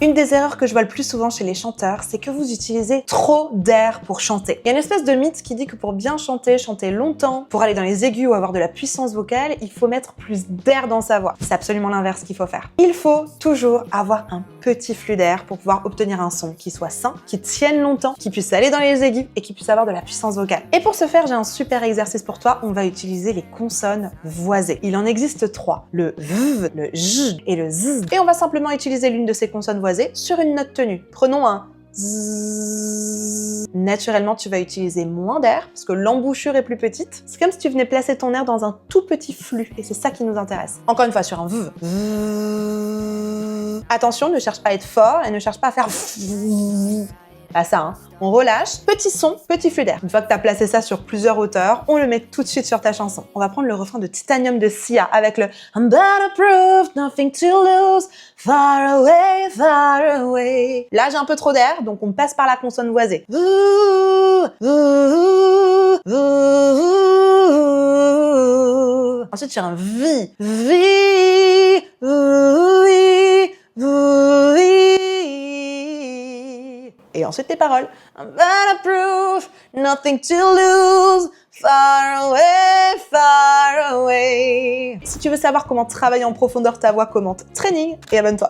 Une des erreurs que je vois le plus souvent chez les chanteurs, c'est que vous utilisez trop d'air pour chanter. Il y a une espèce de mythe qui dit que pour bien chanter, chanter longtemps, pour aller dans les aigus ou avoir de la puissance vocale, il faut mettre plus d'air dans sa voix. C'est absolument l'inverse qu'il faut faire. Il faut toujours avoir un petit flux d'air pour pouvoir obtenir un son qui soit sain, qui tienne longtemps, qui puisse aller dans les aigus et qui puisse avoir de la puissance vocale. Et pour ce faire, j'ai un super exercice pour toi. On va utiliser les consonnes voisées. Il en existe 3. Le V, le J et le Z. Et on va simplement utiliser l'une de ces consonnes voisées sur une note tenue. Prenons un Z. Naturellement, tu vas utiliser moins d'air parce que l'embouchure est plus petite. C'est comme si tu venais placer ton air dans un tout petit flux et c'est ça qui nous intéresse. Encore une fois, sur un V. Attention, ne cherche pas à être fort et ne cherche pas à faire pas ça, hein. On relâche, petit son, petit flux d'air. Une fois que tu as placé ça sur plusieurs hauteurs, on le met tout de suite sur ta chanson. On va prendre le refrain de Titanium de Sia avec le I'm bulletproof, nothing to lose, far away, far away. Là, j'ai un peu trop d'air, donc on passe par la consonne voisée. Ensuite, sur un V. Et ensuite les paroles. I'm bulletproof, nothing to lose, far away, far away. Si tu veux savoir comment travailler en profondeur ta voix, commente training et abonne-toi.